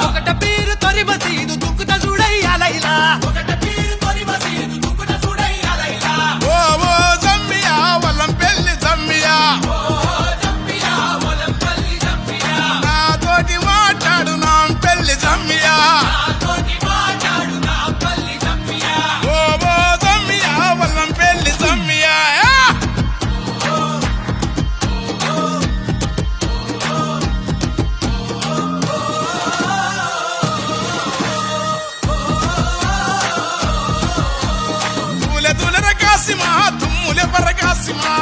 ఒకట పీరు తొరి మసీదు దుక్కుత చూడయ్యాలైలా ఓ ఓ జమ్మియా వల్లం పెళ్లి జమ్మియా నాతోటి మాట్లాడు నా పెళ్లి జమ్మియా ఓ ఓ జమ్మియా వల్లం పెళ్లి జమ్మియా తూలె తూలె రకాసిమా తుమ్ములె పరకాసిమా